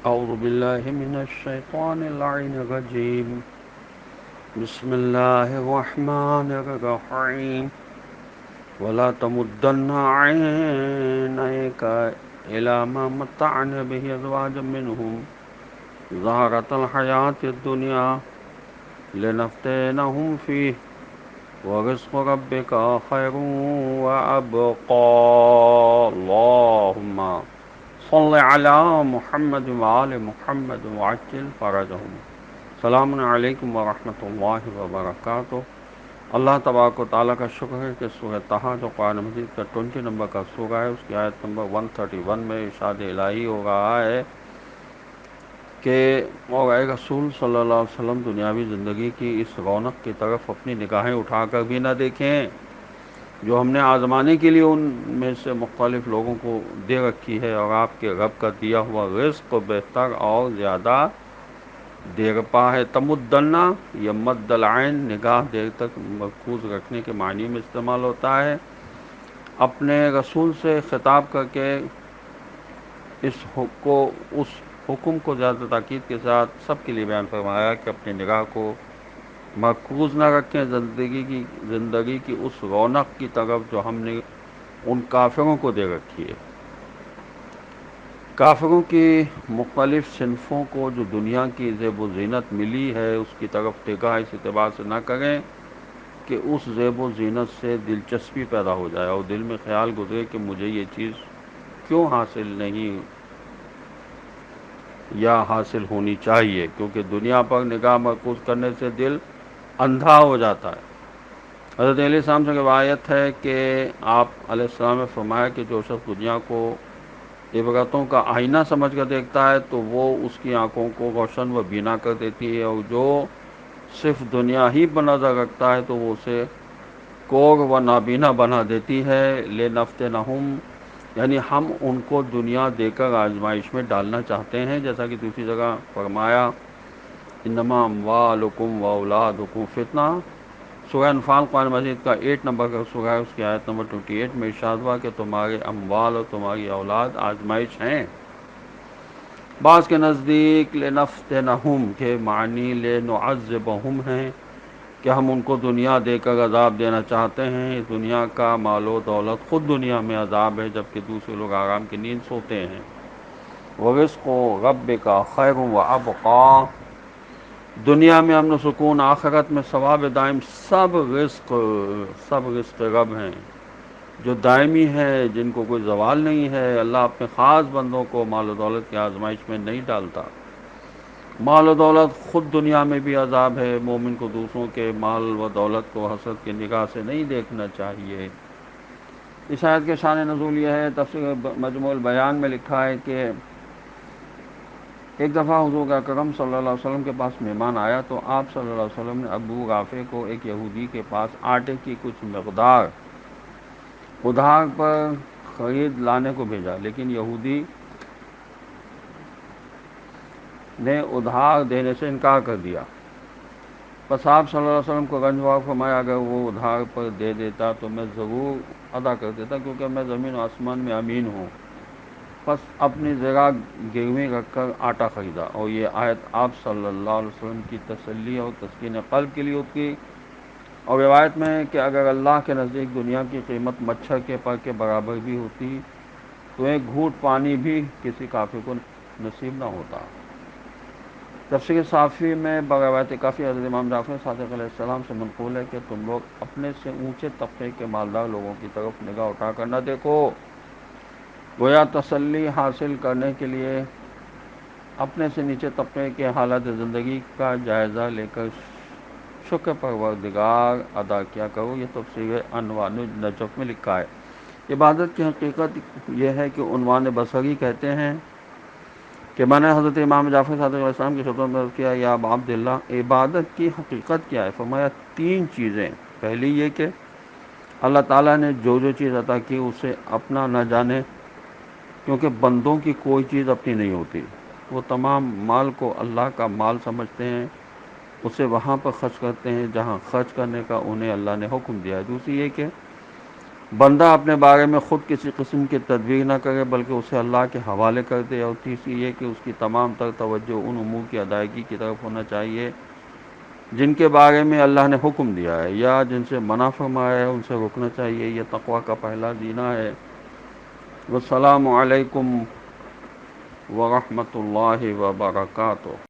أعوذ بالله من الشيطان اللعين الرجيم. بسم الله الرحمن الرحيم. ولا تمدن عينيك إلى ما متعنا به أزواجا منهم زهرة الحياة الدنيا لنفتنهم فيه ورزق ربك خير وأبقى. اللهم صل على محمد وآل محمد وعجل فرجهم. السلام علیکم ورحمۃ اللہ وبرکاتہ. اللہ تبارک و تعالیٰ کا شکر ہے کہ سورہ طٰہٰ جو قرآن مجید کا 20 نمبر کا سورہ ہے، اس کی آیت نمبر 131 میں ارشاد الہی ہو رہا ہے کہ اور اے رسول صلی اللہ علیہ وسلم دنیاوی زندگی کی اس رونق کی طرف اپنی نگاہیں اٹھا کر بھی نہ دیکھیں جو ہم نے آزمانے کے لیے ان میں سے مختلف لوگوں کو دے رکھی ہے، اور آپ کے رب کا دیا ہوا رزق بہتر اور زیادہ دیر پا ہے. تمدنا یا مد العین نگاہ دیر تک مرکوز رکھنے کے معنی میں استعمال ہوتا ہے. اپنے رسول سے خطاب کر کے اس حکم کو زیادہ تاکید کے ساتھ سب کے لیے بیان فرمایا کہ اپنی نگاہ کو مرکوز نہ رکھیں زندگی کی اس رونق کی طرف جو ہم نے ان کافروں کو دے رکھی ہے. کافروں کی مختلف صنفوں کو جو دنیا کی زیب و زینت ملی ہے اس کی طرف نگاہ اس اعتبار سے نہ کریں کہ اس زیب و زینت سے دلچسپی پیدا ہو جائے اور دل میں خیال گزرے کہ مجھے یہ چیز کیوں حاصل نہیں یا حاصل ہونی چاہیے، کیونکہ دنیا پر نگاہ مرکوز کرنے سے دل اندھا ہو جاتا ہے. حضرت علیہ السلام سے روایت ہے کہ آپ علیہ السلام نے فرمایا کہ جو شخص دنیا کو عبرتوں کا آئینہ سمجھ کر دیکھتا ہے تو وہ اس کی آنکھوں کو روشن و بینا کر دیتی ہے، اور جو صرف دنیا ہی پر نظر رکھتا ہے تو وہ اسے کور و نابینا بنا دیتی ہے. لنفتنہم یعنی ہم ان کو دنیا دے کر آزمائش میں ڈالنا چاہتے ہیں، جیسا کہ دوسری جگہ فرمایا انما اموالکم و اولادکم فتنہ. سورہ انفال قرآن مجید کا 8 نمبر کا سورہ ہے، اس کی آیت نمبر 28 میں ارشاد ہوا کہ تمہارے اموال اور تمہاری اولاد آزمائش ہیں. بعض کے نزدیک لنفتنہم کے معنی لنعذبہم ہیں کہ ہم ان کو دنیا دے کر عذاب دینا چاہتے ہیں. دنیا کا مال و دولت خود دنیا میں عذاب ہے، جبکہ دوسرے لوگ آرام کی نیند سوتے ہیں. ورزق ربک خیر و ابقا دنیا میں امن و سکون، آخرت میں ثواب دائم. سب رزق رب ہیں جو دائمی ہے، جن کو کوئی زوال نہیں ہے. اللہ اپنے خاص بندوں کو مال و دولت کی آزمائش میں نہیں ڈالتا. مال و دولت خود دنیا میں بھی عذاب ہے. مومن کو دوسروں کے مال و دولت کو حسد کی نگاہ سے نہیں دیکھنا چاہیے. اس آیت کے شان نزول یہ ہے، تفسیر مجموع البیان میں لکھا ہے کہ ایک دفعہ حضور اکرم صلی اللہ علیہ وسلم کے پاس مہمان آیا تو آپ صلی اللہ علیہ وسلم نے ابو رافع کو ایک یہودی کے پاس آٹے کی کچھ مقدار ادھار پر خرید لانے کو بھیجا، لیکن یہودی نے ادھار دینے سے انکار کر دیا. بس آپ صلی اللہ علیہ وسلم کو رنج و فرمایا اگر وہ ادھار پر دے دیتا تو میں ضرور ادا کر دیتا، کیونکہ میں زمین و آسمان میں امین ہوں. بس اپنی زرہ گروی رکھ کر آٹا خریدا، اور یہ آیت آپ صلی اللہ علیہ وسلم کی تسلی اور تسکین قلب کے لیے اتری. اور روایت میں ہے کہ اگر اللہ کے نزدیک دنیا کی قیمت مچھر کے پر کے برابر بھی ہوتی تو ایک گھونٹ پانی بھی کسی کافر کو نصیب نہ ہوتا. تفسیر صافی میں بروایت کافی حضرت امام جعفر صادق علیہ السلام سے منقول ہے کہ تم لوگ اپنے سے اونچے طبقے کے مالدار لوگوں کی طرف نگاہ اٹھا کر نہ دیکھو. گویا تسلی حاصل کرنے کے لیے اپنے سے نیچے طبقے کے حالات زندگی کا جائزہ لے کر شکر پروردگار ادا کیا کرو. یہ تفسیر عنوان النجف میں لکھا ہے. عبادت کی حقیقت یہ ہے کہ عنوان بصری کہتے ہیں کہ میں نے حضرت امام جعفر صادق علیہ السلام کی خدمت میں عرض کیا یا ابا عبداللہ عبادت کی حقیقت کیا ہے؟ فرمایا 3 چیزیں. پہلی یہ کہ اللہ تعالیٰ نے جو چیز عطا کی اسے اپنا نہ جانے، کیونکہ بندوں کی کوئی چیز اپنی نہیں ہوتی. وہ تمام مال کو اللہ کا مال سمجھتے ہیں، اسے وہاں پر خرچ کرتے ہیں جہاں خرچ کرنے کا انہیں اللہ نے حکم دیا ہے. دوسری یہ کہ بندہ اپنے بارے میں خود کسی قسم کی تدبیر نہ کرے بلکہ اسے اللہ کے حوالے کر دے، اور تیسری یہ کہ اس کی تمام تر توجہ ان امور کی ادائیگی کی طرف ہونا چاہیے جن کے بارے میں اللہ نے حکم دیا ہے یا جن سے منع فرمایا ہے ان سے رکنا چاہیے۔ یہ تقویٰ کا پہلا زینہ ہے۔ والسلام علیکم ورحمۃ اللہ وبرکاتہ۔